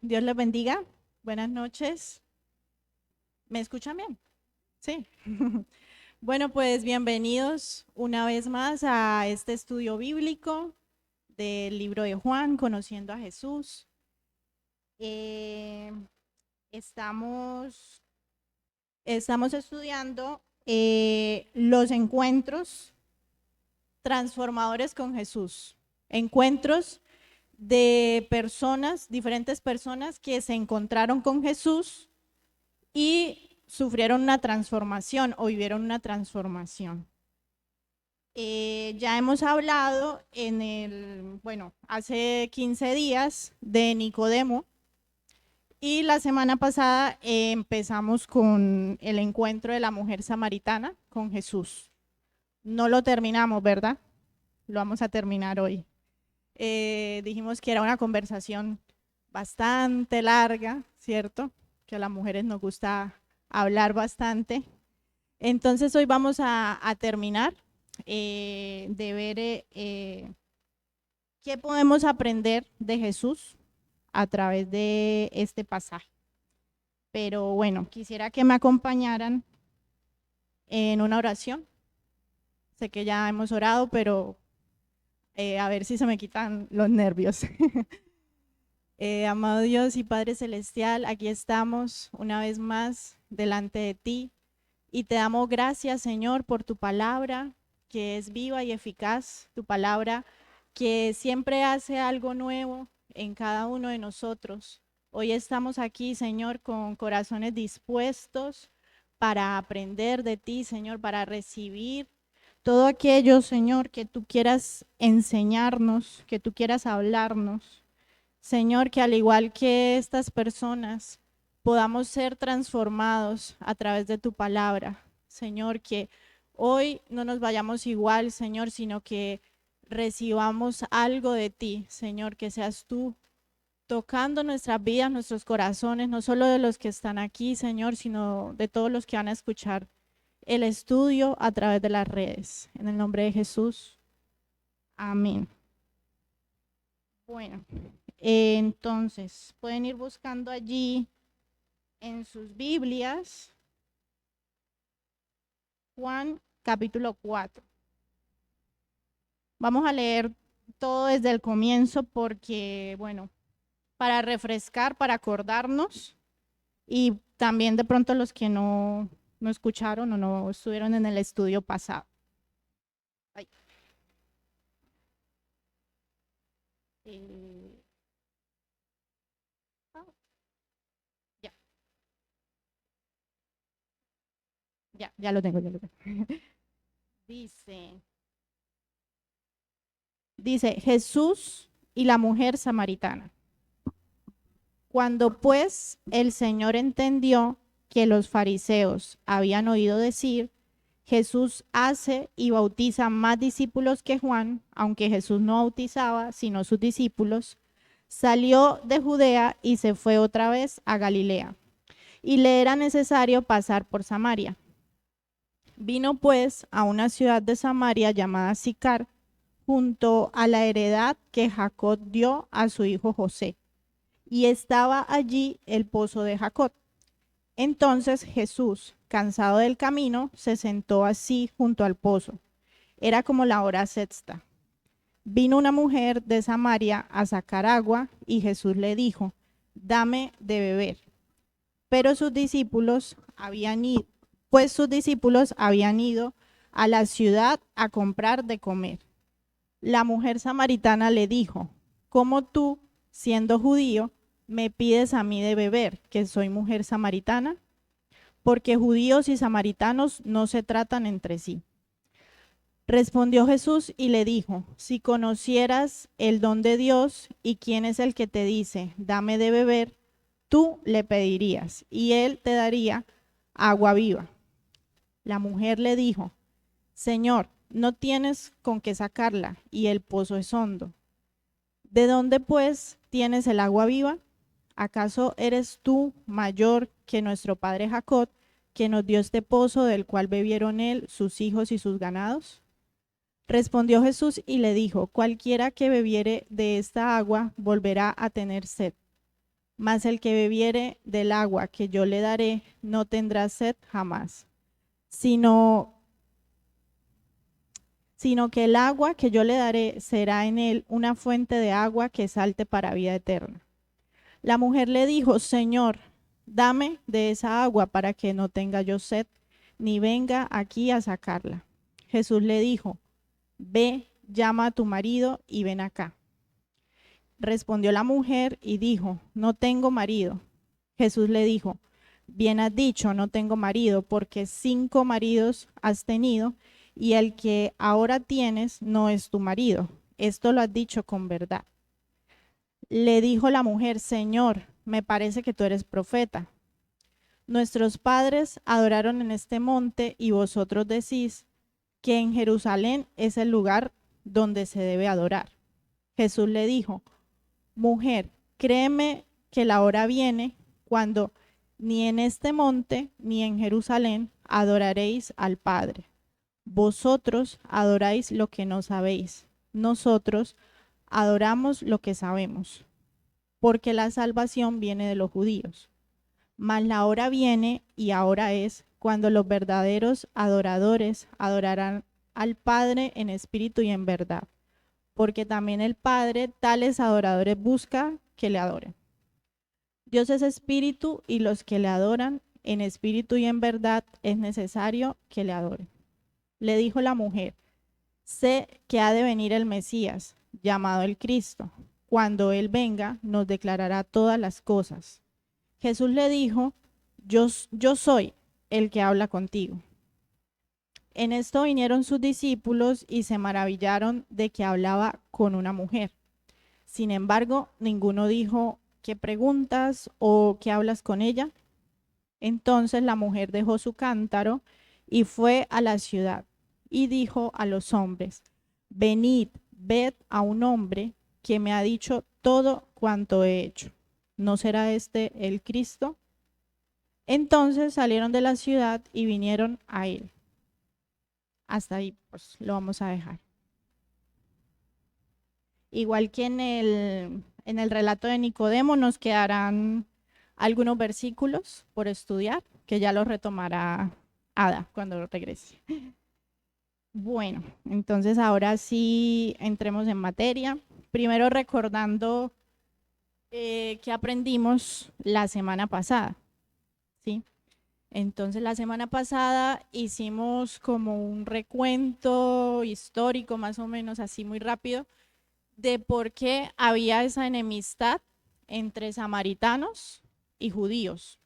Dios les bendiga. Buenas noches. ¿Me escuchan bien? Sí. Bueno, pues bienvenidos una vez más a este estudio bíblico del libro de Juan, Conociendo a Jesús. Eh, estamos, estamos estudiando los encuentros transformadores con Jesús. Encuentros de personas, diferentes personas que se encontraron con Jesús y sufrieron una transformación o vivieron una transformación. Ya hemos hablado hace 15 días de Nicodemo y la semana pasada empezamos con el encuentro de la mujer samaritana con Jesús. No lo terminamos, ¿verdad? Lo vamos a terminar hoy. Dijimos que era una conversación bastante larga, ¿cierto? Que a las mujeres nos gusta hablar bastante. Entonces hoy vamos a terminar de ver qué podemos aprender de Jesús a través de este pasaje. Pero bueno, quisiera que me acompañaran en una oración. Sé que ya hemos orado, pero a ver si se me quitan los nervios. Amado Dios y Padre Celestial, aquí estamos una vez más delante de ti y te damos gracias, Señor, por tu palabra que es viva y eficaz, tu palabra que siempre hace algo nuevo en cada uno de nosotros. Hoy estamos aquí, Señor, con corazones dispuestos para aprender de ti, Señor, para recibir todo aquello, Señor, que tú quieras enseñarnos, que tú quieras hablarnos. Señor, que al igual que estas personas podamos ser transformados a través de tu palabra. Señor, que hoy no nos vayamos igual, Señor, sino que recibamos algo de ti, Señor, que seas tú tocando nuestras vidas, nuestros corazones, no solo de los que están aquí, Señor, sino de todos los que van a escuchar el estudio a través de las redes. En el nombre de Jesús. Amén. Bueno. Entonces, pueden ir buscando allí en sus Biblias Juan capítulo 4. Vamos a leer todo desde el comienzo porque, bueno, para refrescar, para acordarnos y también de pronto los que no escucharon o no estuvieron en el estudio pasado. Ay. Ya, ya lo tengo, ya lo tengo. Dice Jesús y la mujer samaritana. Cuando pues el Señor entendió que los fariseos habían oído decir, Jesús hace y bautiza más discípulos que Juan, aunque Jesús no bautizaba, sino sus discípulos, salió de Judea y se fue otra vez a Galilea. Y le era necesario pasar por Samaria. Vino pues a una ciudad de Samaria llamada Sicar, junto a la heredad que Jacob dio a su hijo José. Y estaba allí el pozo de Jacob. Entonces Jesús, cansado del camino, se sentó así junto al pozo. Era como la hora sexta. Vino una mujer de Samaria a sacar agua y Jesús le dijo, dame de beber. Pero sus discípulos habían ido, a la ciudad a comprar de comer. La mujer samaritana le dijo, ¿cómo tú, siendo judío, me pides a mí de beber, que soy mujer samaritana? Porque judíos y samaritanos no se tratan entre sí. Respondió Jesús y le dijo, si conocieras el don de Dios y quién es el que te dice, dame de beber, tú le pedirías y él te daría agua viva. La mujer le dijo, Señor, no tienes con qué sacarla y el pozo es hondo. ¿De dónde pues tienes el agua viva? ¿Acaso eres tú mayor que nuestro padre Jacob, que nos dio este pozo del cual bebieron él, sus hijos y sus ganados? Respondió Jesús y le dijo, cualquiera que bebiere de esta agua volverá a tener sed. mas el que bebiere del agua que yo le daré no tendrá sed jamás, sino, sino que el agua que yo le daré será en él una fuente de agua que salte para vida eterna. La mujer le dijo, Señor, dame de esa agua para que no tenga yo sed, ni venga aquí a sacarla. Jesús le dijo, ve, llama a tu marido y ven acá. Respondió la mujer y dijo, no tengo marido. Jesús le dijo, bien has dicho, no tengo marido, porque 5 maridos has tenido y el que ahora tienes no es tu marido. Esto lo has dicho con verdad. Le dijo la mujer, Señor, me parece que tú eres profeta. Nuestros padres adoraron en este monte y vosotros decís que en Jerusalén es el lugar donde se debe adorar. Jesús le dijo, mujer, créeme que la hora viene cuando ni en este monte ni en Jerusalén adoraréis al Padre. Vosotros adoráis lo que no sabéis. Nosotros adoramos lo que sabemos, porque la salvación viene de los judíos. Mas la hora viene y ahora es cuando los verdaderos adoradores adorarán al Padre en espíritu y en verdad, porque también el Padre tales adoradores busca que le adoren. Dios es espíritu y los que le adoran en espíritu y en verdad es necesario que le adoren. Le dijo la mujer, sé que ha de venir el Mesías, llamado el Cristo. Cuando Él venga, nos declarará todas las cosas. Jesús le dijo, yo soy el que habla contigo. En esto vinieron sus discípulos y se maravillaron de que hablaba con una mujer. Sin embargo, ninguno dijo, ¿qué preguntas o qué hablas con ella? Entonces la mujer dejó su cántaro y fue a la ciudad y dijo a los hombres, venid, ved a un hombre que me ha dicho todo cuanto he hecho. ¿No será este el Cristo? Entonces salieron de la ciudad y vinieron a él. Hasta ahí pues lo vamos a dejar. Igual que en el relato de Nicodemo nos quedarán algunos versículos por estudiar, que ya los retomará Ada cuando regrese. Bueno, entonces ahora sí entremos en materia. Primero recordando que aprendimos la semana pasada, ¿sí? Entonces la semana pasada hicimos como un recuento histórico, más o menos así muy rápido, de por qué había esa enemistad entre samaritanos y judíos,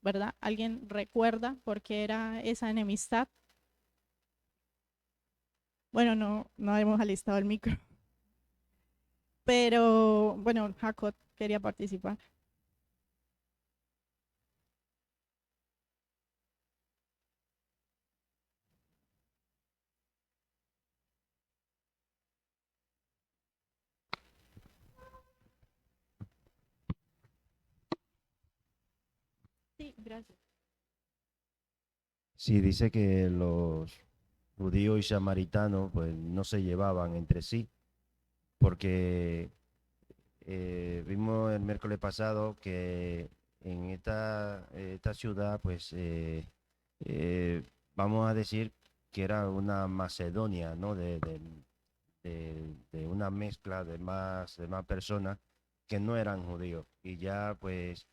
¿verdad? ¿Alguien recuerda por qué era esa enemistad? Bueno, no hemos alistado el micro, pero bueno, Jacob quería participar. Sí, gracias. Sí, dice que los judíos y samaritanos pues no se llevaban entre sí, porque vimos el miércoles pasado que en esta ciudad pues eh, vamos a decir que era una Macedonia, ¿no? De una mezcla de más personas que no eran judíos. Y ya pues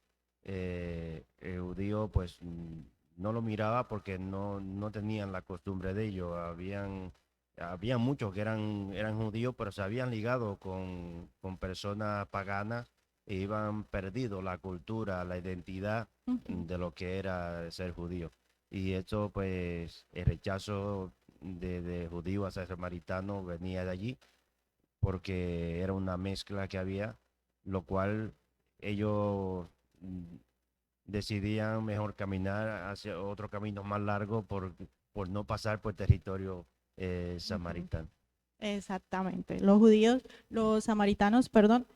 el judío pues no lo miraba porque no tenían la costumbre de ello. Había muchos que eran judíos, pero se habían ligado con personas paganas e iban perdido la cultura, la identidad Ujú. de lo que era ser judío. Y esto, pues, el rechazo de judío hacia samaritano venía de allí, porque era una mezcla que había, lo cual ellos decidían mejor caminar hacia otro camino más largo por no pasar por territorio Ujú. samaritano. Exactamente. Los judíos, los samaritanos, perdón,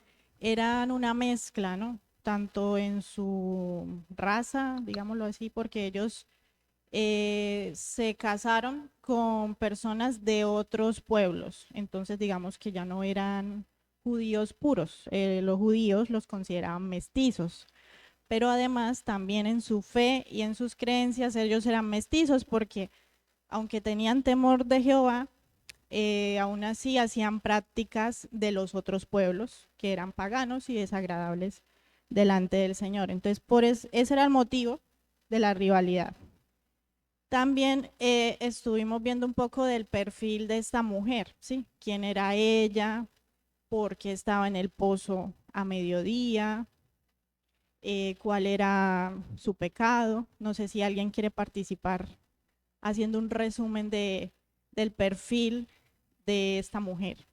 eran una mezcla, ¿no? Tanto en su raza, digámoslo así, porque ellos se casaron con personas de otros pueblos. Entonces, digamos que ya no eran judíos puros. Los judíos los consideraban mestizos. pero además también en su fe y en sus creencias ellos eran mestizos, porque aunque tenían temor de Jehová, aún así hacían prácticas de los otros pueblos que eran paganos y desagradables delante del Señor. Entonces, ese era el motivo de la rivalidad. También estuvimos viendo un poco del perfil de esta mujer, ¿sí? ¿Quién era ella? ¿Por qué estaba en el pozo a mediodía? ¿Cuál era su pecado? No sé si alguien quiere participar haciendo un resumen del perfil de esta mujer.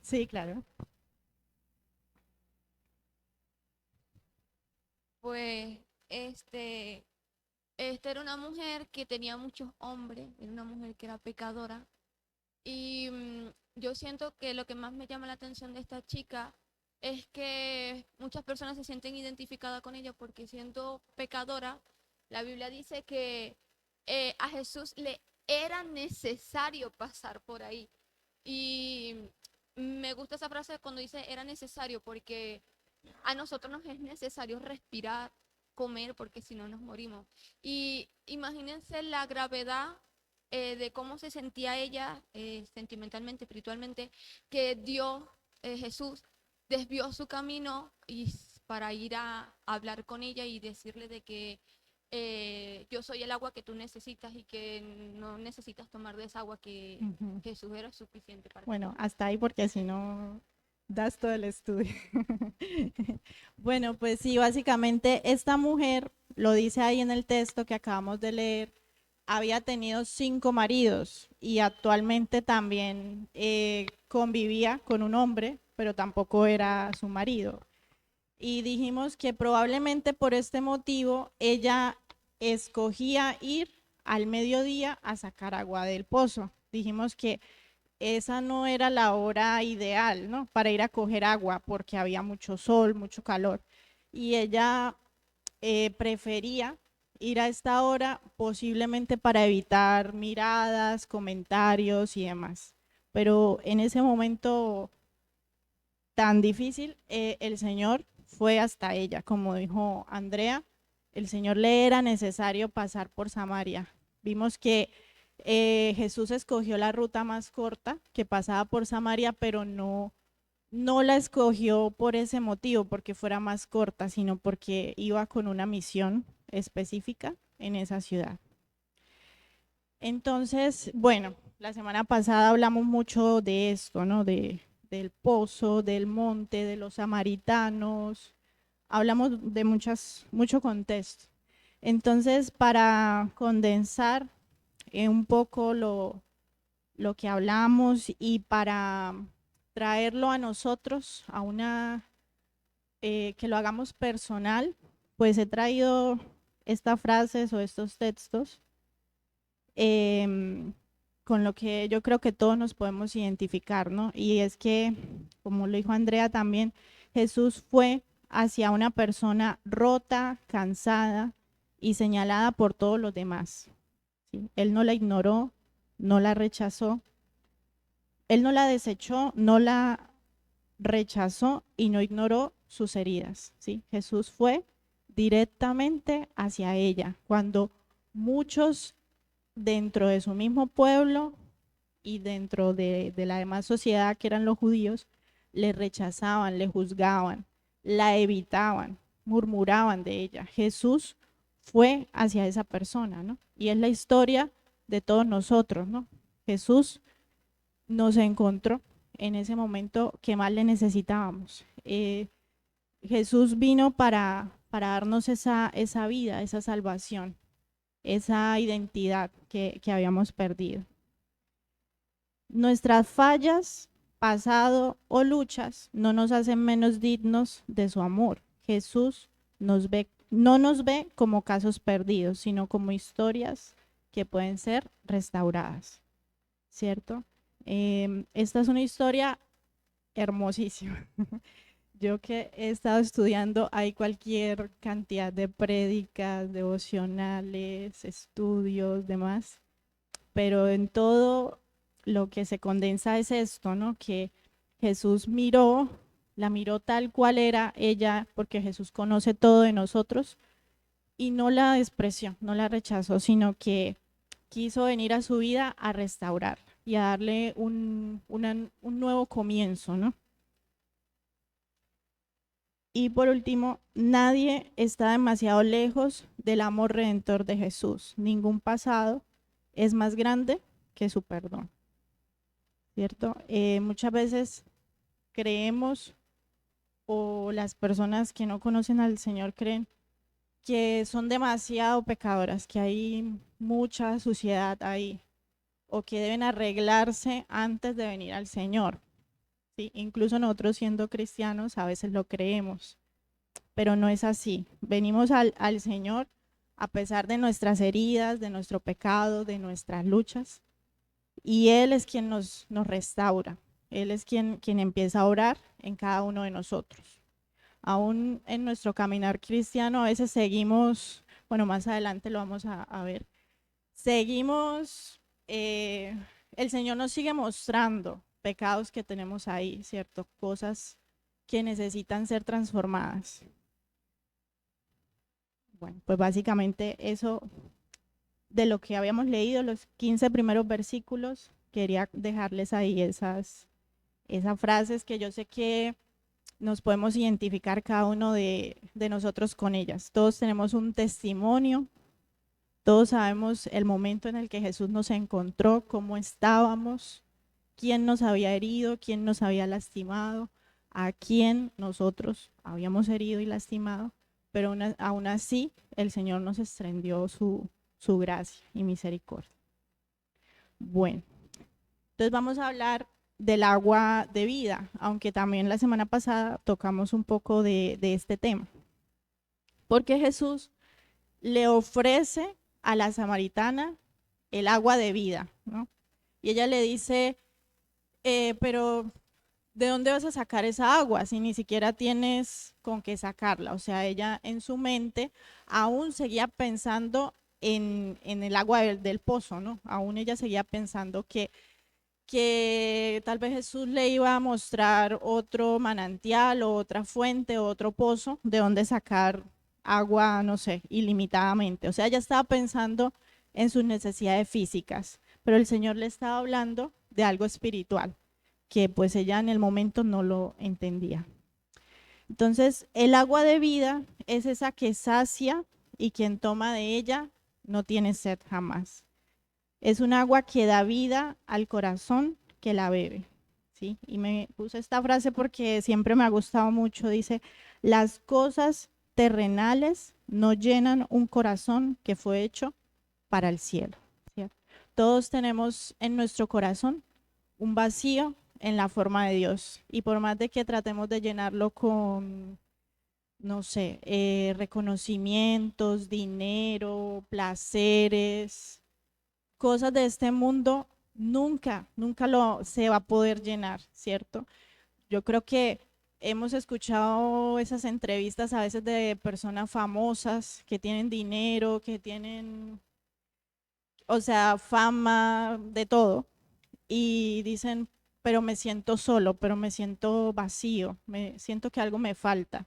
Sí, claro. Pues, este, esta era una mujer que tenía muchos hombres, era una mujer que era pecadora. Y yo siento que lo que más me llama la atención de esta chica es que muchas personas se sienten identificadas con ella porque siendo pecadora, la Biblia dice que a Jesús le era necesario pasar por ahí. Y me gusta esa frase cuando dice era necesario porque a nosotros nos es necesario respirar, comer, porque si no nos morimos. Y imagínense la gravedad de cómo se sentía ella sentimentalmente, espiritualmente, que Dios, Jesús, desvió su camino y para ir a hablar con ella y decirle de que yo soy el agua que tú necesitas y que no necesitas tomar de esa agua que Ujú. Jesús era suficiente para ti. Bueno, hasta ahí porque si no das todo el estudio. Bueno, pues sí, básicamente esta mujer, lo dice ahí en el texto que acabamos de leer, había tenido 5 maridos y actualmente también convivía con un hombre, pero tampoco era su marido. Y dijimos que probablemente por este motivo ella escogía ir al mediodía a sacar agua del pozo. Dijimos que esa no era la hora ideal, ¿no? Para ir a coger agua porque había mucho sol, mucho calor. Y ella prefería ir a esta hora posiblemente para evitar miradas, comentarios y demás. Pero en ese momento tan difícil, el Señor fue hasta ella, como dijo Andrea, el Señor le era necesario pasar por Samaria. Vimos que Jesús escogió la ruta más corta que pasaba por Samaria, pero no la escogió por ese motivo, porque fuera más corta, sino porque iba con una misión específica en esa ciudad. Entonces, bueno, la semana pasada hablamos mucho de esto, ¿no? Del pozo, del monte, de los samaritanos. Hablamos de mucho contexto. Entonces, para condensar un poco lo que hablamos y para traerlo a nosotros, que lo hagamos personal, pues he traído estas frases o estos textos em, con lo que yo creo que todos nos podemos identificar, ¿no? Y es que, como lo dijo Andrea también, Jesús fue hacia una persona rota, cansada y señalada por todos los demás, ¿sí? Él no la ignoró, no la rechazó, él no la desechó, no la rechazó y no ignoró sus heridas, ¿sí? Jesús fue directamente hacia ella, cuando muchos dentro de su mismo pueblo y dentro de la demás sociedad que eran los judíos, le rechazaban, le juzgaban, la evitaban, murmuraban de ella. Jesús fue hacia esa persona, ¿no? Y es la historia de todos nosotros, ¿no? Jesús nos encontró en ese momento que más le necesitábamos. Jesús vino para darnos esa vida, esa salvación, esa identidad que habíamos perdido. Nuestras fallas, pasado o luchas no nos hacen menos dignos de su amor. Jesús no nos ve como casos perdidos, sino como historias que pueden ser restauradas, ¿cierto? Esta es una historia hermosísima. Yo que he estado estudiando, hay cualquier cantidad de prédicas, devocionales, estudios, demás, pero en todo lo que se condensa es esto, ¿no? Que Jesús la miró tal cual era ella, porque Jesús conoce todo de nosotros, y no la despreció, no la rechazó, sino que quiso venir a su vida a restaurar y a darle un nuevo comienzo, ¿no? Y por último, nadie está demasiado lejos del amor redentor de Jesús. Ningún pasado es más grande que su perdón, ¿cierto? Muchas veces creemos, o las personas que no conocen al Señor creen, que son demasiado pecadoras, que hay mucha suciedad ahí, o que deben arreglarse antes de venir al Señor, ¿sí? Incluso nosotros siendo cristianos a veces lo creemos, pero no es así. Venimos al Señor a pesar de nuestras heridas, de nuestro pecado, de nuestras luchas, y Él es quien nos restaura. Él es quien empieza a orar en cada uno de nosotros. Aún en nuestro caminar cristiano a veces seguimos, bueno, más adelante lo vamos a ver, seguimos, el Señor nos sigue mostrando pecados que tenemos ahí, ¿cierto? Cosas que necesitan ser transformadas. Bueno, pues básicamente eso de lo que habíamos leído, los 15 primeros versículos, quería dejarles ahí esas frases que yo sé que nos podemos identificar cada uno de nosotros con ellas. Todos tenemos un testimonio, todos sabemos el momento en el que Jesús nos encontró, cómo estábamos, quién nos había herido, quién nos había lastimado, a quién nosotros habíamos herido y lastimado, pero aún así el Señor nos extendió su gracia y misericordia. Bueno, entonces vamos a hablar del agua de vida, aunque también la semana pasada tocamos un poco de este tema, porque Jesús le ofrece a la samaritana el agua de vida, ¿no? Y ella le dice, pero ¿de dónde vas a sacar esa agua si ni siquiera tienes con qué sacarla? O sea, ella en su mente aún seguía pensando en el agua del pozo, ¿no? Aún ella seguía pensando que tal vez Jesús le iba a mostrar otro manantial o otra fuente o otro pozo de donde sacar agua, no sé, ilimitadamente. O sea, ella estaba pensando en sus necesidades físicas, pero el Señor le estaba hablando de algo espiritual, que pues ella en el momento no lo entendía. Entonces, el agua de vida es esa que sacia y quien toma de ella no tiene sed jamás. Es un agua que da vida al corazón que la bebe, ¿sí? Y me puse esta frase porque siempre me ha gustado mucho. Dice, las cosas terrenales no llenan un corazón que fue hecho para el cielo, ¿cierto? Todos tenemos en nuestro corazón un vacío en la forma de Dios. Y por más de que tratemos de llenarlo con, no sé, reconocimientos, dinero, placeres, cosas de este mundo, nunca se va a poder llenar, ¿cierto? Yo creo que hemos escuchado esas entrevistas a veces de personas famosas que tienen dinero, que tienen, o sea, fama, de todo, y dicen, pero me siento solo, pero me siento vacío, me siento que algo me falta.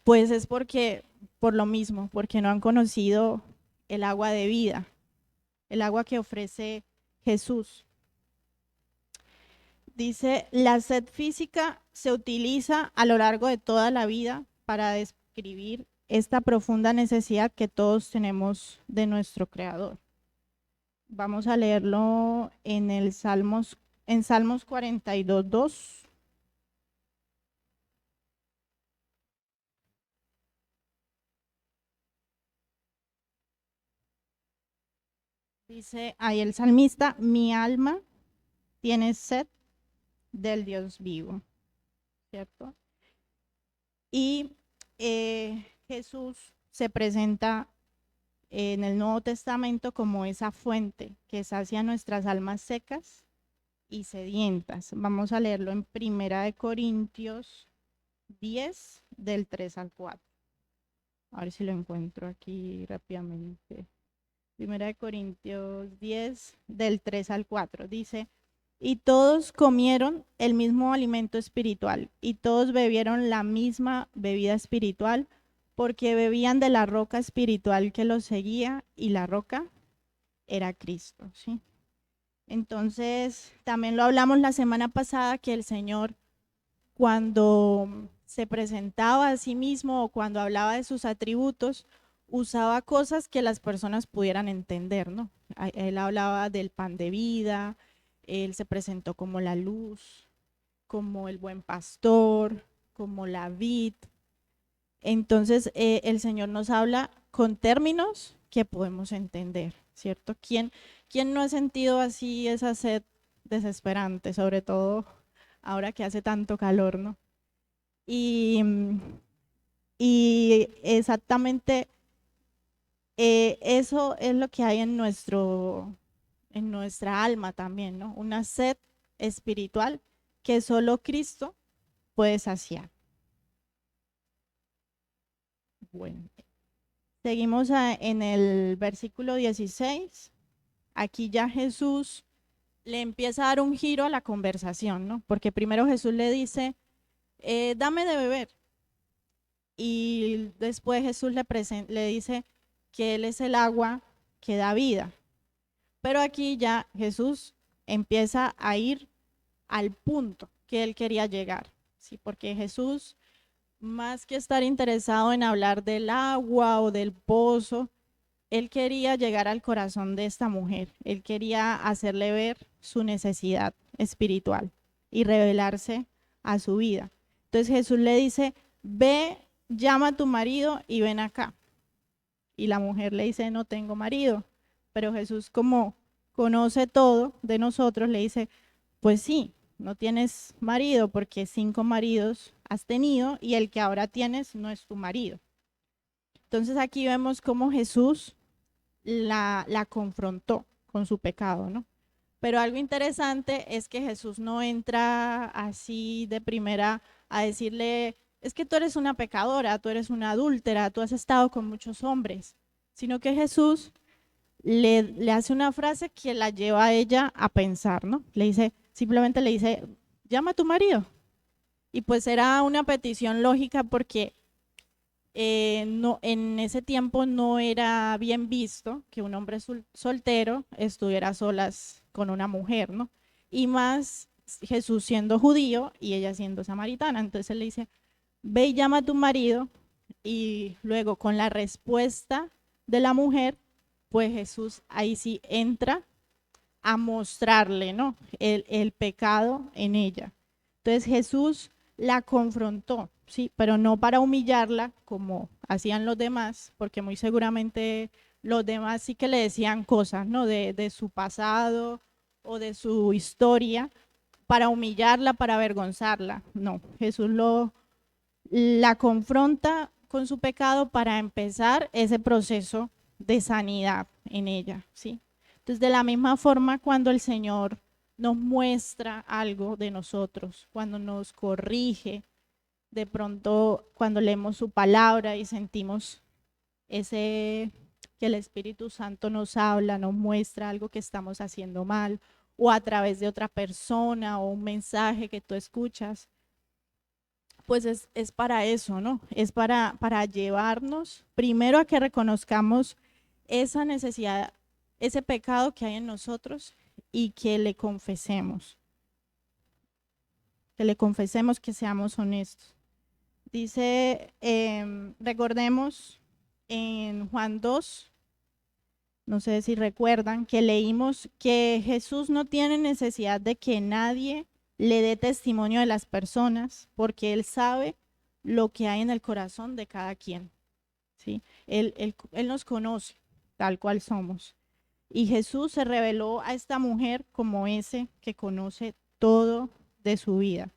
Pues es por lo mismo, porque no han conocido el agua de vida, el agua que ofrece Jesús. Dice, la sed física se utiliza a lo largo de toda la vida para describir esta profunda necesidad que todos tenemos de nuestro Creador. Vamos a leerlo en Salmos 42:2. Dice ahí el salmista, mi alma tiene sed del Dios vivo, ¿cierto? Y Jesús se presenta en el Nuevo Testamento como esa fuente que sacia nuestras almas secas y sedientas. Vamos a leerlo en Primera de Corintios 10 del 3 al 4. A ver si lo encuentro aquí rápidamente. Primera de Corintios 10 del 3 al 4. Dice, y todos comieron el mismo alimento espiritual y todos bebieron la misma bebida espiritual porque bebían de la roca espiritual que los seguía y la roca era Cristo, ¿sí? Entonces, también lo hablamos la semana pasada que el Señor, cuando se presentaba a sí mismo o cuando hablaba de sus atributos, usaba cosas que las personas pudieran entender, ¿no? Él hablaba del pan de vida, él se presentó como la luz, como el buen pastor, como la vid. Entonces, el Señor nos habla con términos que podemos entender, ¿cierto? ¿Quién no ha sentido así esa sed desesperante, sobre todo ahora que hace tanto calor, ¿no? Y, y exactamente eso es lo que hay en nuestra alma también, ¿no? Una sed espiritual que solo Cristo puede saciar. Bueno, seguimos en el versículo 16. Aquí ya Jesús le empieza a dar un giro a la conversación, ¿no? Porque primero Jesús le dice, dame de beber. Y después Jesús le dice que Él es el agua que da vida. Pero aquí ya Jesús empieza a ir al punto que Él quería llegar, ¿sí? Porque Jesús, más que estar interesado en hablar del agua o del pozo, Él quería llegar al corazón de esta mujer. Él quería hacerle ver su necesidad espiritual y revelarse a su vida. Entonces Jesús le dice, ve, llama a tu marido y ven acá. Y la mujer le dice, no tengo marido. Pero Jesús, como conoce todo de nosotros, le dice, pues sí, no tienes marido porque 5 maridos has tenido y el que ahora tienes no es tu marido. Entonces aquí vemos cómo Jesús la confrontó con su pecado, ¿no? Pero algo interesante es que Jesús no entra así de primera a decirle, es que tú eres una pecadora, tú eres una adúltera, tú has estado con muchos hombres, sino que Jesús le hace una frase que la lleva a ella a pensar, ¿no? Simplemente le dice, llama a tu marido. Y pues era una petición lógica porque no, en ese tiempo no era bien visto que un hombre soltero estuviera solas con una mujer, ¿no? Y más Jesús siendo judío y ella siendo samaritana. Entonces él le dice, ve y llama a tu marido. Y luego con la respuesta de la mujer, pues Jesús ahí sí entra a mostrarle, ¿no? El pecado en ella. Entonces Jesús la confrontó, sí, pero no para humillarla como hacían los demás, porque muy seguramente los demás sí que le decían cosas, ¿no? De su pasado o de su historia, para humillarla, para avergonzarla. No, Jesús la confronta con su pecado para empezar ese proceso de sanidad en ella, ¿sí? Entonces, de la misma forma, cuando el Señor nos muestra algo de nosotros, cuando nos corrige, de pronto cuando leemos su palabra y sentimos ese que el Espíritu Santo nos habla, nos muestra algo que estamos haciendo mal, o a través de otra persona o un mensaje que tú escuchas, pues es para eso, ¿no? Es para llevarnos primero a que reconozcamos esa necesidad, ese pecado que hay en nosotros y que le confesemos, que seamos honestos. Dice, recordemos en Juan 2, no sé si recuerdan, que leímos que Jesús no tiene necesidad de que nadie le dé testimonio de las personas, porque Él sabe lo que hay en el corazón de cada quien, ¿sí? Él nos conoce tal cual somos. Y Jesús se reveló a esta mujer como ese que conoce todo de su vida.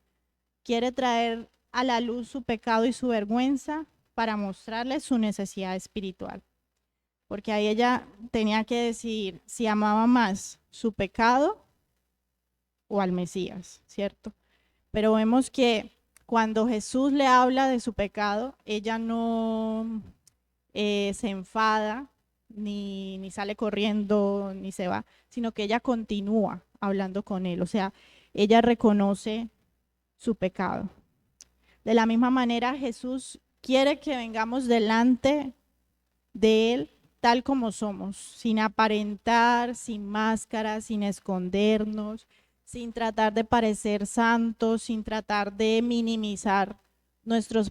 Quiere traer a la luz su pecado y su vergüenza para mostrarle su necesidad espiritual. Porque ahí ella tenía que decidir si amaba más su pecado o al Mesías, ¿cierto? Pero vemos que cuando Jesús le habla de su pecado, ella no se enfada, ni sale corriendo, ni se va, sino que ella continúa hablando con él. O sea, ella reconoce su pecado. De la misma manera, Jesús quiere que vengamos delante de Él tal como somos, sin aparentar, sin máscaras, sin escondernos, sin tratar de parecer santos, sin tratar de minimizar nuestros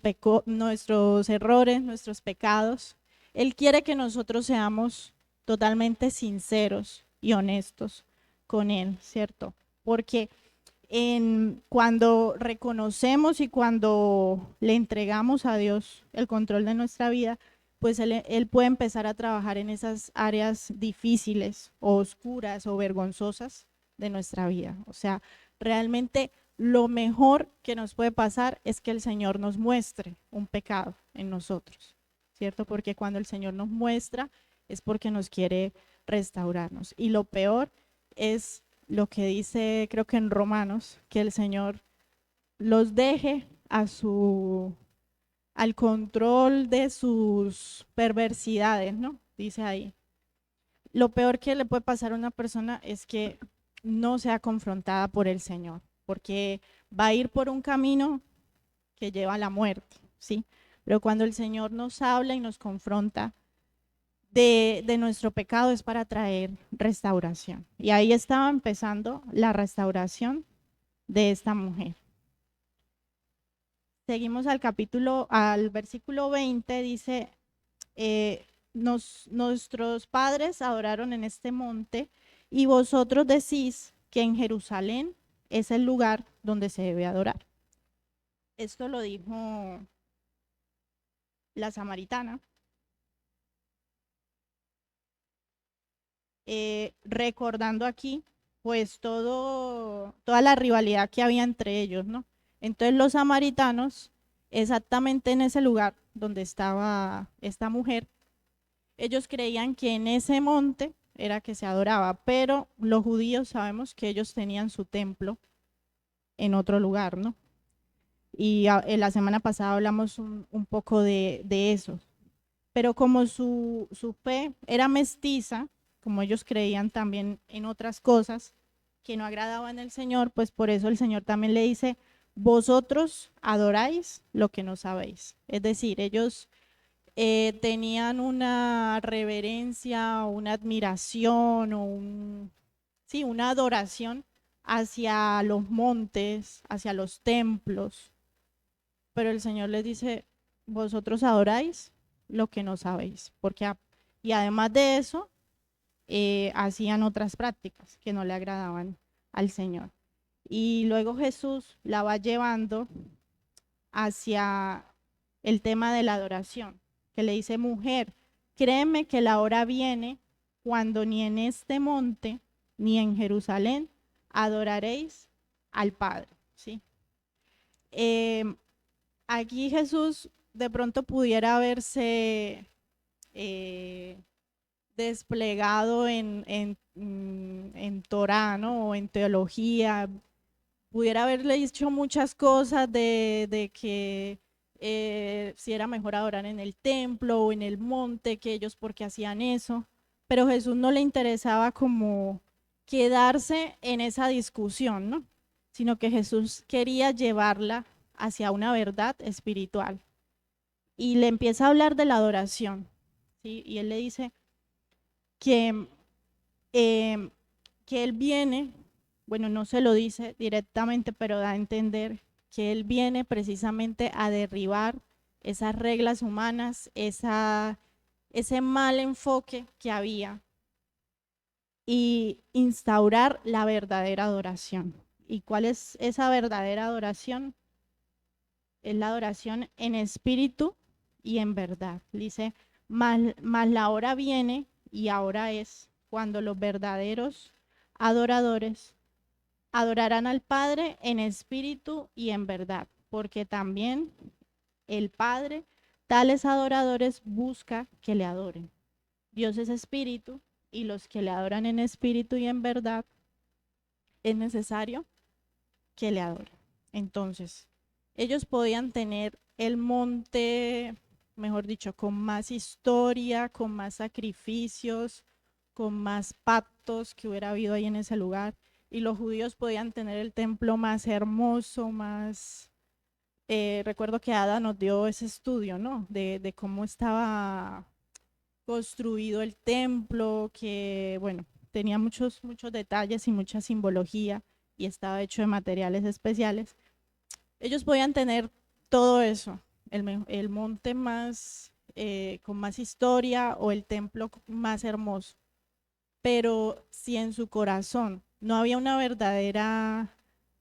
errores, nuestros pecados. Él quiere que nosotros seamos totalmente sinceros y honestos con Él, ¿cierto? Porque cuando reconocemos y cuando le entregamos a Dios el control de nuestra vida, pues él puede empezar a trabajar en esas áreas difíciles o oscuras o vergonzosas de nuestra vida. O sea, realmente lo mejor que nos puede pasar es que el Señor nos muestre un pecado en nosotros, ¿cierto? Porque cuando el Señor nos muestra es porque nos quiere restaurarnos. Y lo peor es lo que dice, creo que en Romanos, que el Señor los deje al control de sus perversidades, ¿no? Dice ahí. Lo peor que le puede pasar a una persona es que no sea confrontada por el Señor, porque va a ir por un camino que lleva a la muerte, ¿sí? Pero cuando el Señor nos habla y nos confronta de nuestro pecado es para traer restauración. Y ahí estaba empezando la restauración de esta mujer. Seguimos al versículo 20, dice, nuestros padres adoraron en este monte y vosotros decís que en Jerusalén es el lugar donde se debe adorar. Esto lo dijo la samaritana. Recordando aquí, pues toda la rivalidad que había entre ellos, ¿no? Entonces los samaritanos, exactamente en ese lugar donde estaba esta mujer, ellos creían que en ese monte era que se adoraba, pero los judíos sabemos que ellos tenían su templo en otro lugar, ¿no? Y en la semana pasada hablamos un poco de eso. Pero como su fe era mestiza, como ellos creían también en otras cosas que no agradaban al Señor, pues por eso el Señor también le dice, vosotros adoráis lo que no sabéis. Es decir, ellos tenían una reverencia, una admiración sí, una adoración hacia los montes, hacia los templos, pero el Señor les dice, vosotros adoráis lo que no sabéis, y además de eso, hacían otras prácticas que no le agradaban al Señor. Y luego Jesús la va llevando hacia el tema de la adoración, que le dice, mujer, créeme que la hora viene cuando ni en este monte ni en Jerusalén adoraréis al Padre, ¿sí? Aquí Jesús de pronto pudiera haberse desplegado en Torá, ¿no? O en teología, pudiera haberle dicho muchas cosas de que si era mejor adorar en el templo o en el monte, que ellos porque hacían eso, pero Jesús no le interesaba como quedarse en esa discusión, ¿no? Sino que Jesús quería llevarla hacia una verdad espiritual. Y le empieza a hablar de la adoración, ¿sí? Y él le dice que, que él viene, bueno, no se lo dice directamente, pero da a entender que él viene precisamente a derribar esas reglas humanas, ese mal enfoque que había y instaurar la verdadera adoración. ¿Y cuál es esa verdadera adoración? Es la adoración en espíritu y en verdad. Dice, mas la hora viene y ahora es cuando los verdaderos adoradores adorarán al Padre en espíritu y en verdad, porque también el Padre, tales adoradores, busca que le adoren. Dios es espíritu y los que le adoran en espíritu y en verdad es necesario que le adoren. Entonces, Ellos podían tener el monte, mejor dicho, con más historia, con más sacrificios, con más pactos que hubiera habido ahí en ese lugar. Y los judíos podían tener el templo más hermoso, más... recuerdo que Ada nos dio ese estudio, ¿no? De cómo estaba construido el templo, que, bueno, tenía muchos detalles y mucha simbología y estaba hecho de materiales especiales. Ellos podían tener todo eso, el monte más, con más historia o el templo más hermoso, pero si en su corazón no había una verdadera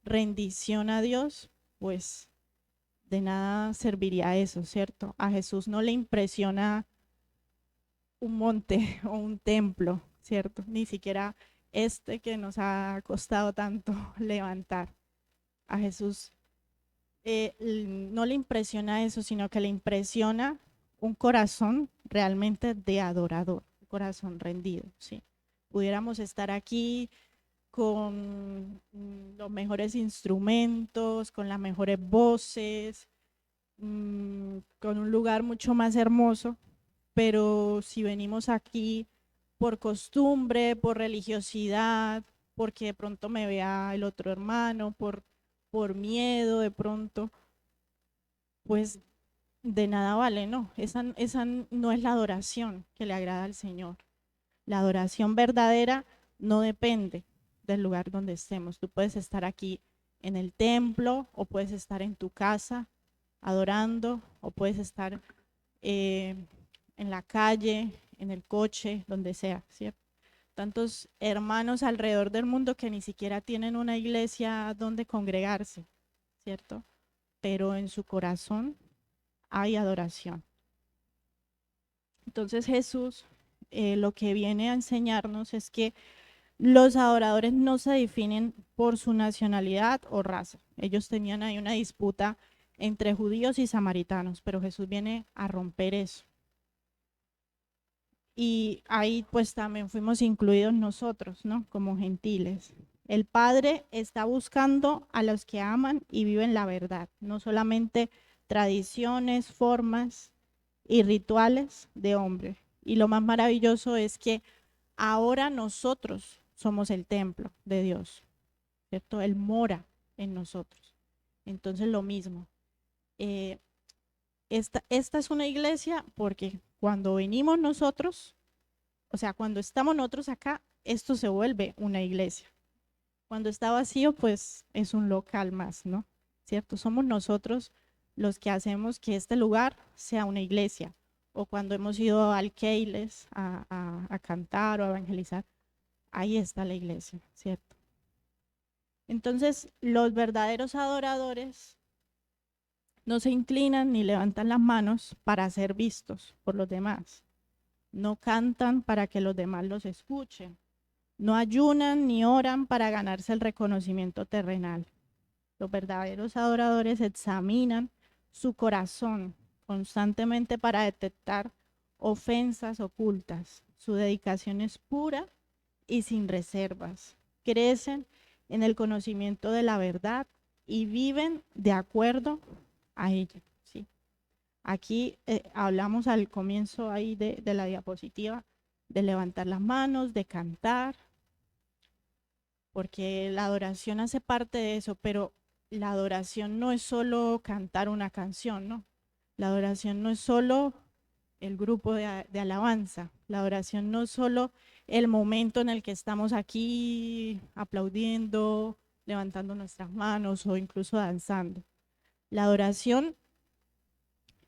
rendición a Dios, pues de nada serviría eso, ¿cierto? A Jesús no le impresiona un monte o un templo, ¿cierto? Ni siquiera este que nos ha costado tanto levantar. A Jesús no le impresiona eso, sino que le impresiona un corazón realmente de adorador, un corazón rendido, ¿sí? Pudiéramos estar aquí con los mejores instrumentos, con las mejores voces, con un lugar mucho más hermoso, pero si venimos aquí por costumbre, por religiosidad, porque de pronto me vea el otro hermano, por miedo de pronto, pues de nada vale, ¿no? Esa no es la adoración que le agrada al Señor. La adoración verdadera no depende del lugar donde estemos. Tú puedes estar aquí en el templo o puedes estar en tu casa adorando o puedes estar en la calle, en el coche, donde sea, ¿cierto? Tantos hermanos alrededor del mundo que ni siquiera tienen una iglesia donde congregarse, ¿cierto? Pero en su corazón hay adoración. Entonces Jesús lo que viene a enseñarnos es que los adoradores no se definen por su nacionalidad o raza. Ellos tenían ahí una disputa entre judíos y samaritanos, pero Jesús viene a romper eso. Y ahí pues también fuimos incluidos nosotros, ¿no? Como gentiles. El Padre está buscando a los que aman y viven la verdad, no solamente tradiciones, formas y rituales de hombre. Y lo más maravilloso es que ahora nosotros somos el templo de Dios, ¿cierto? Él mora en nosotros. Entonces lo mismo. Eh, esta es una iglesia porque cuando venimos nosotros, o sea, cuando estamos nosotros acá, esto se vuelve una iglesia. Cuando está vacío, pues es un local más, ¿no? ¿Cierto? Somos nosotros los que hacemos que este lugar sea una iglesia. O cuando hemos ido al Keiles a cantar o a evangelizar, ahí está la iglesia, ¿cierto? Entonces, los verdaderos adoradores no se inclinan ni levantan las manos para ser vistos por los demás. No cantan para que los demás los escuchen. No ayunan ni oran para ganarse el reconocimiento terrenal. Los verdaderos adoradores examinan su corazón constantemente para detectar ofensas ocultas. Su dedicación es pura y sin reservas. Crecen en el conocimiento de la verdad y viven de acuerdo a ella. ¿Sí? Aquí hablamos al comienzo ahí de la diapositiva de levantar las manos, de cantar, porque la adoración hace parte de eso, pero la adoración no es solo cantar una canción, ¿no? La adoración no es solo el grupo de alabanza, la adoración no es solo el momento en el que estamos aquí aplaudiendo, levantando nuestras manos o incluso danzando. La adoración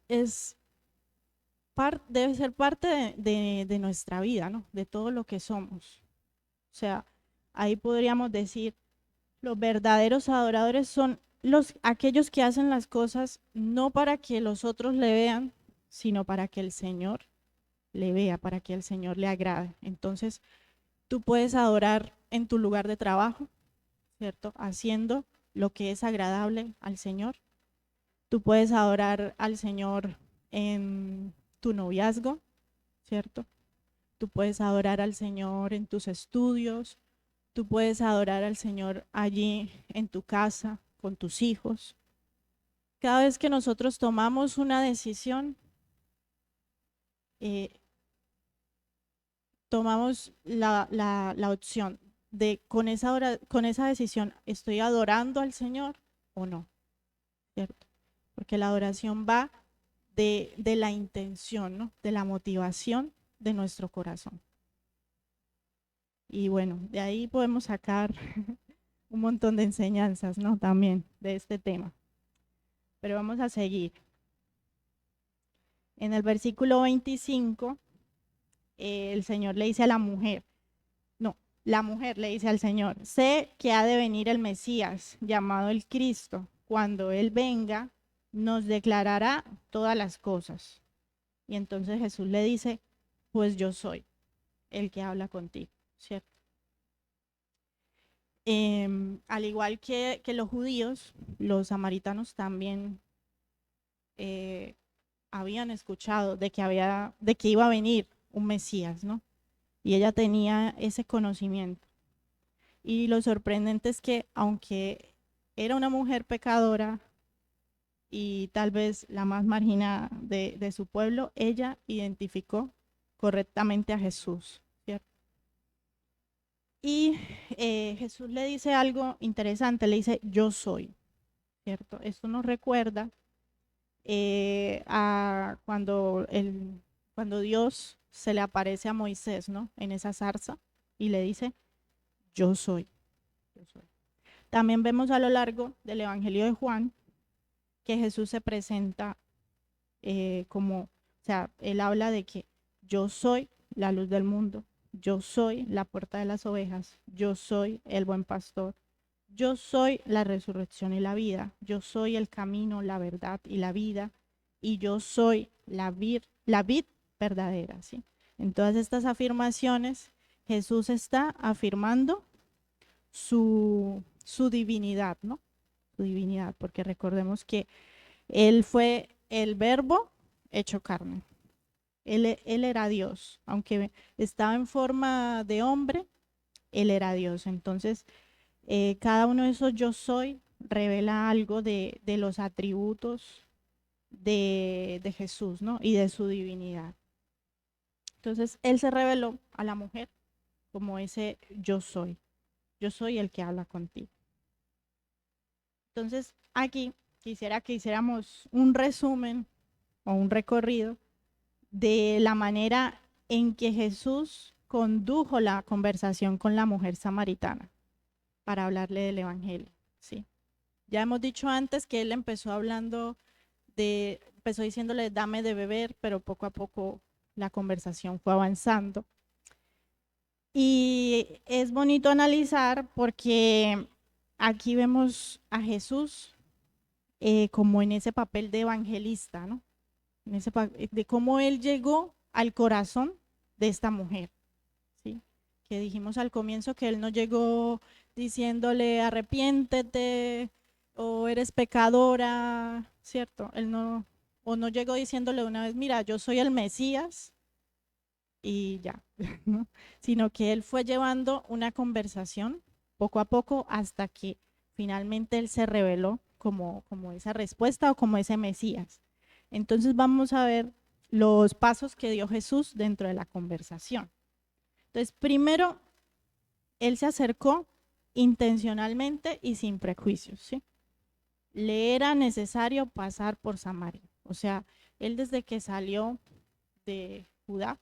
es debe ser parte de nuestra vida, ¿no? De todo lo que somos. O sea, ahí podríamos decir, los verdaderos adoradores son aquellos que hacen las cosas no para que los otros le vean, sino para que el Señor le vea, para que el Señor le agrade. Entonces, tú puedes adorar en tu lugar de trabajo, ¿cierto? Haciendo lo que es agradable al Señor. Tú puedes adorar al Señor en tu noviazgo, ¿cierto? Tú puedes adorar al Señor en tus estudios, tú puedes adorar al Señor allí en tu casa, con tus hijos. Cada vez que nosotros tomamos una decisión, tomamos la opción de con esa decisión, ¿estoy adorando al Señor o no? ¿Cierto? Porque la adoración va de la intención, ¿no? De la motivación de nuestro corazón. Y bueno, de ahí podemos sacar un montón de enseñanzas, ¿no? También de este tema. Pero vamos a seguir. En el versículo 25, el Señor le dice a la mujer, no, la mujer le dice al Señor, sé que ha de venir el Mesías, llamado el Cristo. Cuando Él venga, nos declarará todas las cosas. Y entonces Jesús le dice, pues yo soy el que habla contigo, ¿cierto? Al igual que los judíos, los samaritanos también habían escuchado de que iba a venir un Mesías, ¿no? Y ella tenía ese conocimiento. Y lo sorprendente es que aunque era una mujer pecadora y tal vez la más marginada de su pueblo, ella identificó correctamente a Jesús, ¿cierto? Y Jesús le dice algo interesante, le dice, yo soy, ¿cierto? Esto nos recuerda a cuando Dios se le aparece a Moisés, ¿no? En esa zarza y le dice, yo soy, yo soy. También vemos a lo largo del Evangelio de Juan que Jesús se presenta o sea, él habla de que yo soy la luz del mundo, yo soy la puerta de las ovejas, yo soy el buen pastor, yo soy la resurrección y la vida, yo soy el camino, la verdad y la vida, y yo soy la vid verdadera, ¿sí? En todas estas afirmaciones, Jesús está afirmando su divinidad, ¿no? Su divinidad, porque recordemos que Él fue el verbo hecho carne. Él era Dios, aunque estaba en forma de hombre, Él era Dios. Entonces, cada uno de esos yo soy revela algo de los atributos de Jesús, ¿no? Y de su divinidad. Entonces, Él se reveló a la mujer como ese yo soy el que habla contigo. Entonces, aquí quisiera que hiciéramos un resumen o un recorrido de la manera en que Jesús condujo la conversación con la mujer samaritana para hablarle del Evangelio, ¿sí? Ya hemos dicho antes que él empezó diciéndole, dame de beber, pero poco a poco la conversación fue avanzando. Y es bonito analizar porque aquí vemos a Jesús como en ese papel de evangelista, ¿no? De cómo él llegó al corazón de esta mujer, ¿sí? Que dijimos al comienzo que él no llegó diciéndole arrepiéntete o eres pecadora, ¿cierto? Él no, o no llegó diciéndole una vez, mira, yo soy el Mesías y ya, ¿no? Sino que él fue llevando una conversación poco a poco hasta que finalmente él se reveló como esa respuesta o como ese Mesías. Entonces vamos a ver los pasos que dio Jesús dentro de la conversación. Entonces, primero, él se acercó intencionalmente y sin prejuicios, ¿sí? Le era necesario pasar por Samaria. O sea, él desde que salió de Judá,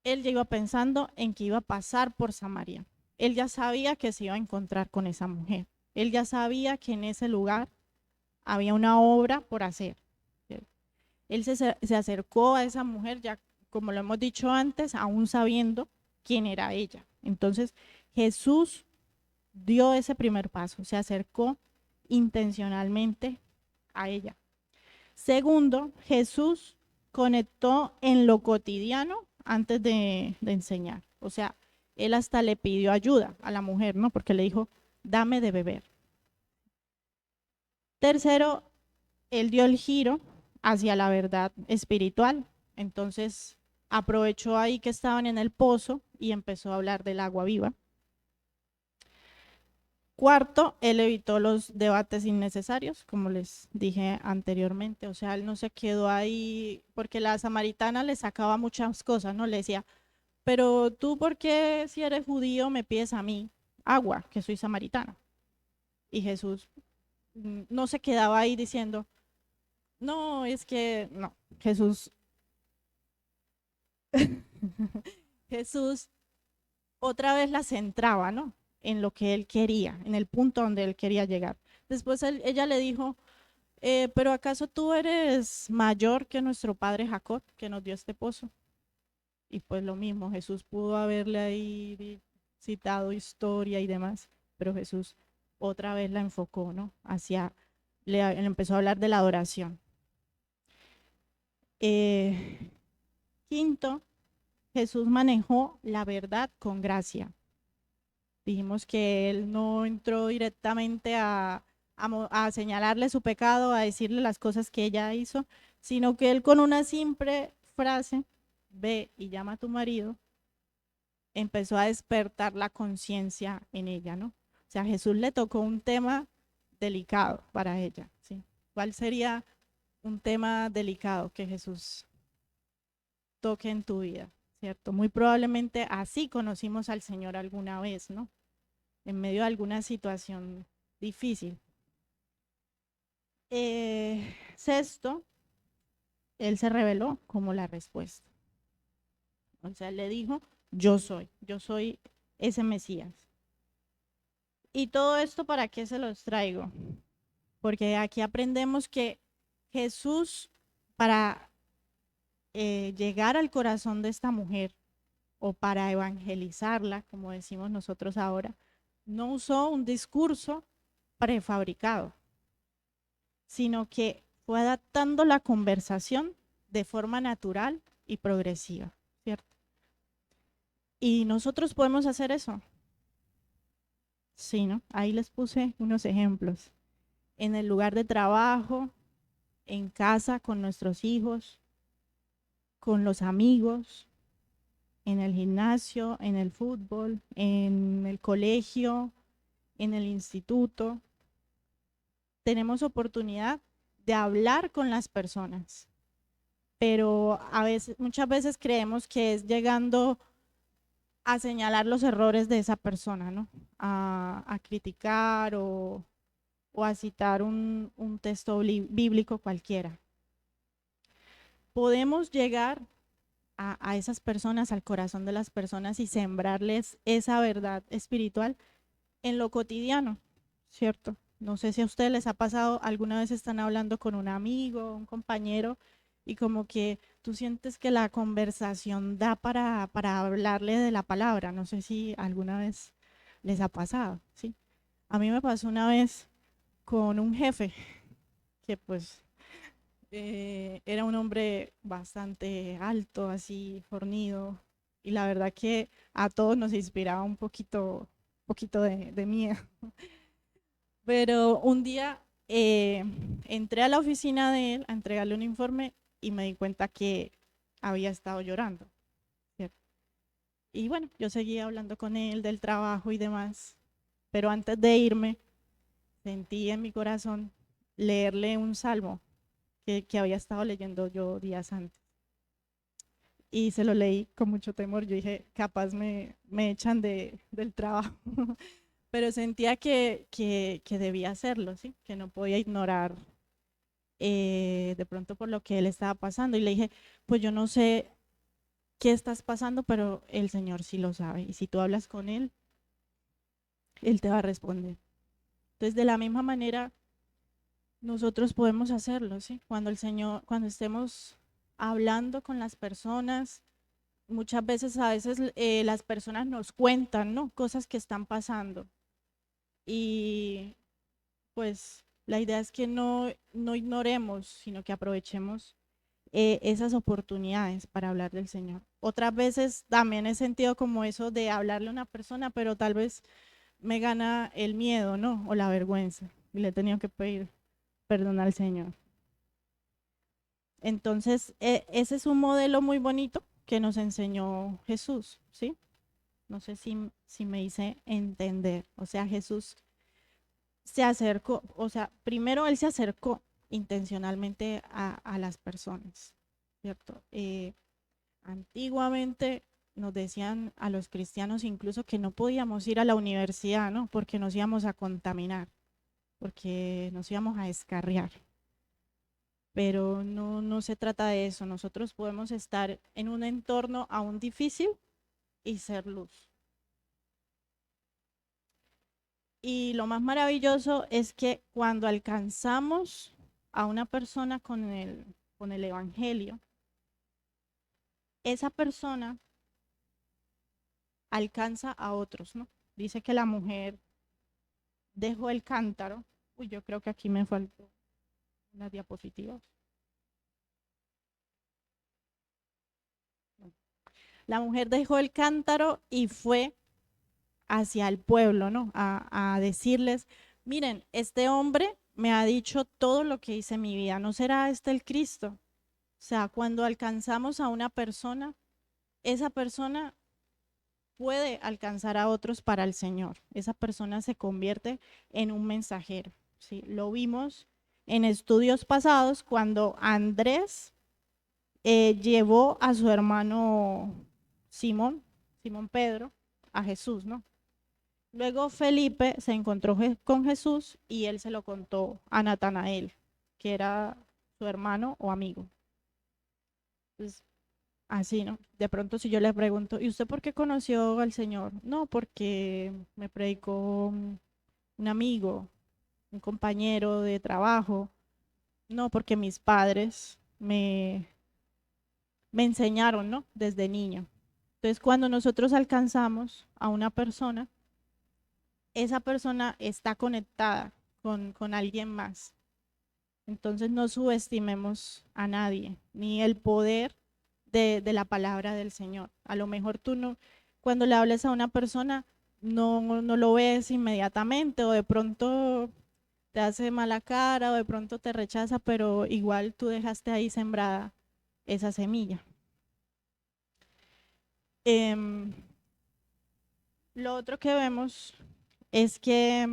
él ya iba pensando en que iba a pasar por Samaria. Él ya sabía que se iba a encontrar con esa mujer. Él ya sabía que en ese lugar había una obra por hacer. Él se acercó a esa mujer, ya como lo hemos dicho antes, aún sabiendo quién era ella. Entonces Jesús dio ese primer paso, se acercó intencionalmente a ella. Segundo, Jesús conectó en lo cotidiano antes de enseñar. O sea, él hasta le pidió ayuda a la mujer, ¿no? Porque le dijo, dame de beber. Tercero, él dio el giro hacia la verdad espiritual. Entonces aprovechó ahí que estaban en el pozo y empezó a hablar del agua viva. Cuarto, él evitó los debates innecesarios, como les dije anteriormente. O sea, él no se quedó ahí porque la samaritana le sacaba muchas cosas, ¿no? Le decía, pero tú, ¿por qué si eres judío me pides a mí agua, que soy samaritana? Y Jesús no se quedaba ahí diciendo, no, es que no. Jesús otra vez la centraba, ¿no? En lo que él quería, en el punto donde él quería llegar. Después ella le dijo, pero ¿acaso tú eres mayor que nuestro padre Jacob, que nos dio este pozo? Y pues lo mismo, Jesús pudo haberle ahí citado historia y demás, pero Jesús otra vez la enfocó, ¿no? Le empezó a hablar de la adoración. Quinto, Jesús manejó la verdad con gracia. Dijimos que él no entró directamente a señalarle su pecado, a decirle las cosas que ella hizo, sino que él con una simple frase, ve y llama a tu marido, empezó a despertar la conciencia en ella, ¿no? O sea, Jesús le tocó un tema delicado para ella, ¿sí? ¿Cuál sería un tema delicado que Jesús toque en tu vida, ¿cierto? Muy probablemente así conocimos al Señor alguna vez, ¿no? En medio de alguna situación difícil. Sexto, él se reveló como la respuesta. O sea, él le dijo, yo soy ese Mesías. ¿Y todo esto para qué se los traigo? Porque aquí aprendemos que Jesús, para llegar al corazón de esta mujer o para evangelizarla, como decimos nosotros ahora, no usó un discurso prefabricado, sino que fue adaptando la conversación de forma natural y progresiva, ¿cierto? Y nosotros podemos hacer eso. Sí, ¿no? Ahí les puse unos ejemplos. En el lugar de trabajo, en casa con nuestros hijos, con los amigos, en el gimnasio, en el fútbol, en el colegio, en el instituto. Tenemos oportunidad de hablar con las personas, pero muchas veces creemos que es llegando a señalar los errores de esa persona, ¿no? A criticar o a citar un texto bíblico cualquiera. Podemos llegar a esas personas, al corazón de las personas y sembrarles esa verdad espiritual en lo cotidiano, ¿cierto? No sé si a ustedes les ha pasado, alguna vez están hablando con un amigo, un compañero, y como que tú sientes que la conversación da para hablarle de la palabra. No sé si alguna vez les ha pasado, ¿sí? A mí me pasó una vez con un jefe que pues era un hombre bastante alto, así fornido, y la verdad que a todos nos inspiraba un poquito de miedo. Pero un día entré a la oficina de él a entregarle un informe y me di cuenta que había estado llorando, ¿cierto? Y bueno, yo seguía hablando con él del trabajo y demás, pero antes de irme sentí en mi corazón leerle un salmo que había estado leyendo yo días antes. Y se lo leí con mucho temor. Yo dije, capaz me echan del trabajo. Pero sentía que debía hacerlo, ¿sí? Que no podía ignorar de pronto por lo que él estaba pasando. Y le dije, pues yo no sé qué estás pasando, pero el Señor sí lo sabe. Y si tú hablas con Él, Él te va a responder. Entonces, de la misma manera, nosotros podemos hacerlo, ¿sí? Cuando estemos hablando con las personas, muchas veces, las personas nos cuentan, ¿no? Cosas que están pasando. Y pues la idea es que no ignoremos, sino que aprovechemos esas oportunidades para hablar del Señor. Otras veces también he sentido como eso de hablarle a una persona, pero tal vez me gana el miedo, ¿no? O la vergüenza. Y le he tenido que pedir perdón al Señor. Entonces, ese es un modelo muy bonito que nos enseñó Jesús, ¿sí? No sé si me hice entender. O sea, Jesús se acercó, o sea, primero él se acercó intencionalmente a las personas, ¿cierto? Antiguamente nos decían a los cristianos incluso que no podíamos ir a la universidad, ¿no? Porque nos íbamos a contaminar, porque nos íbamos a escarriar. Pero no, no se trata de eso. Nosotros podemos estar en un entorno aún difícil y ser luz. Y lo más maravilloso es que cuando alcanzamos a una persona con el evangelio, esa persona alcanza a otros, ¿no? Dice que la mujer dejó el cántaro. Uy, yo creo que aquí me faltó unas diapositivas. La mujer dejó el cántaro y fue hacia el pueblo, ¿no? A decirles, miren, este hombre me ha dicho todo lo que hice en mi vida, ¿no será este el Cristo? O sea, cuando alcanzamos a una persona, esa persona puede alcanzar a otros para el Señor. Esa persona se convierte en un mensajero, ¿sí? Lo vimos en estudios pasados cuando Andrés llevó a su hermano Simón, Simón Pedro, a Jesús, ¿no? Luego Felipe se encontró con Jesús y él se lo contó a Natanael, que era su hermano o amigo. Entonces, así, ¿no? De pronto si yo le pregunto, ¿y usted por qué conoció al Señor? No, porque me predicó un amigo, un compañero de trabajo. No, porque mis padres me enseñaron, ¿no? Desde niño. Entonces, cuando nosotros alcanzamos a una persona, esa persona está conectada con alguien más. Entonces no subestimemos a nadie, ni el poder de la palabra del Señor. A lo mejor tú no, cuando le hables a una persona, no lo ves inmediatamente o de pronto te hace mala cara o de pronto te rechaza, pero igual tú dejaste ahí sembrada esa semilla. Em, lo otro que vemos es que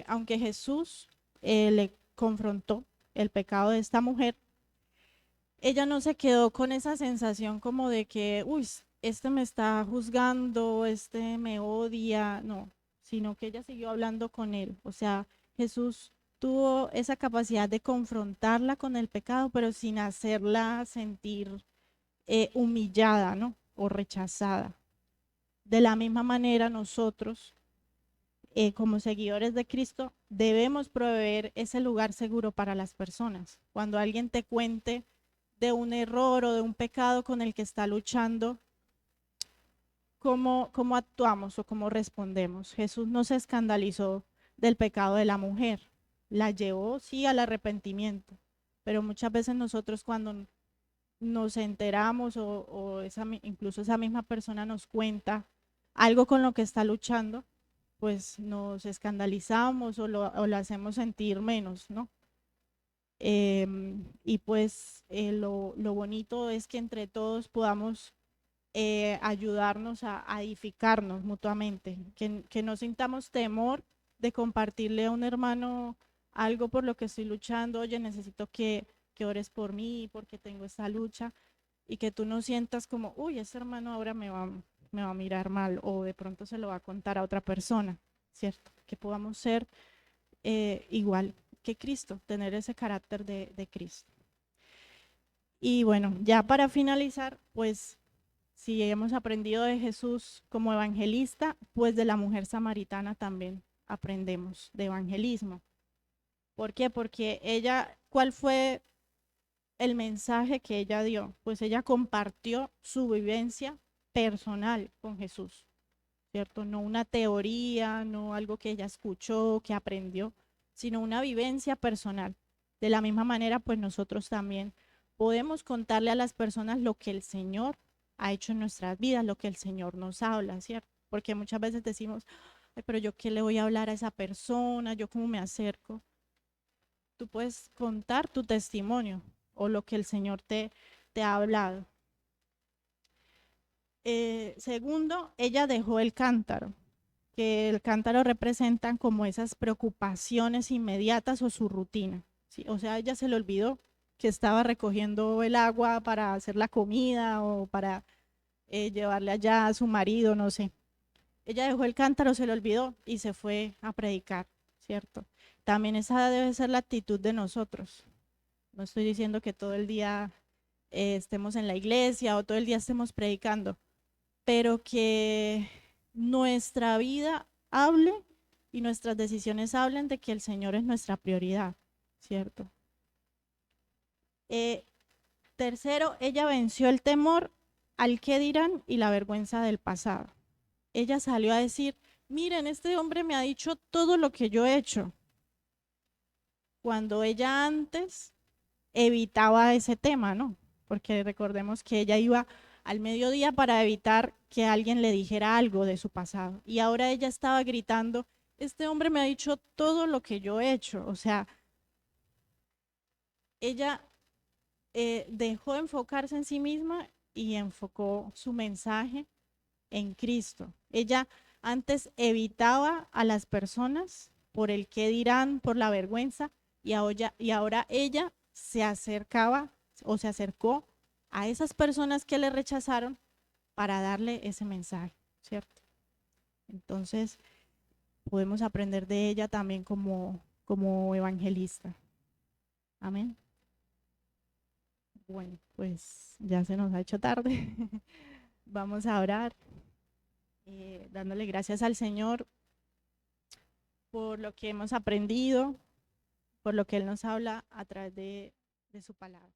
aunque Jesús le confrontó el pecado de esta mujer, ella no se quedó con esa sensación como de que, uy, este me está juzgando, este me odia, no, sino que ella siguió hablando con él. O sea, Jesús tuvo esa capacidad de confrontarla con el pecado, pero sin hacerla sentir humillada, ¿no? O rechazada. De la misma manera, nosotros como seguidores de Cristo, debemos proveer ese lugar seguro para las personas. Cuando alguien te cuente de un error o de un pecado con el que está luchando, ¿cómo actuamos o cómo respondemos? Jesús no se escandalizó del pecado de la mujer, la llevó sí al arrepentimiento, pero muchas veces nosotros cuando nos enteramos o incluso esa misma persona nos cuenta algo con lo que está luchando, pues nos escandalizamos o lo hacemos sentir menos, ¿no? Y pues lo bonito es que entre todos podamos ayudarnos a edificarnos mutuamente, que no sintamos temor de compartirle a un hermano algo por lo que estoy luchando, oye, necesito que ores por mí porque tengo esta lucha, y que tú no sientas como, uy, ese hermano ahora me va a mirar mal o de pronto se lo va a contar a otra persona, ¿cierto? Que podamos ser igual que Cristo, tener ese carácter de Cristo. Y bueno, ya para finalizar, pues si hemos aprendido de Jesús como evangelista, pues de la mujer samaritana también aprendemos de evangelismo. ¿Por qué? Porque ella, ¿cuál fue el mensaje que ella dio? Pues ella compartió su vivencia personal con Jesús, ¿cierto? No una teoría, no algo que ella escuchó, que aprendió, sino una vivencia personal. De la misma manera, pues nosotros también podemos contarle a las personas lo que el Señor ha hecho en nuestras vidas, lo que el Señor nos habla, ¿cierto? Porque muchas veces decimos, ay, pero yo qué le voy a hablar a esa persona, yo cómo me acerco. Tú puedes contar tu testimonio o lo que el Señor te ha hablado. Segundo, ella dejó el cántaro. que el cántaro representan como esas preocupaciones inmediatas o su rutina, ¿sí? O sea, ella se le olvidó que estaba recogiendo el agua para hacer la comida o para llevarle allá a su marido, no sé. Ella dejó el cántaro, se le olvidó y se fue a predicar, ¿cierto? También esa debe ser la actitud de nosotros. No estoy diciendo que todo el día estemos en la iglesia o todo el día estemos predicando, pero que nuestra vida hable y nuestras decisiones hablen de que el Señor es nuestra prioridad, ¿cierto? Tercero, ella venció el temor al qué dirán y la vergüenza del pasado. Ella salió a decir, miren, este hombre me ha dicho todo lo que yo he hecho, cuando ella antes evitaba ese tema, ¿no? Porque recordemos que ella iba al mediodía para evitar que alguien le dijera algo de su pasado. Y ahora ella estaba gritando, este hombre me ha dicho todo lo que yo he hecho. O sea, ella dejó de enfocarse en sí misma y enfocó su mensaje en Cristo. Ella antes evitaba a las personas por el qué dirán, por la vergüenza, y ahora ella se acercaba o se acercó a esas personas que le rechazaron para darle ese mensaje, ¿cierto? Entonces, podemos aprender de ella también como evangelista. Amén. Bueno, pues ya se nos ha hecho tarde. Vamos a orar, dándole gracias al Señor por lo que hemos aprendido, por lo que Él nos habla a través de su palabra.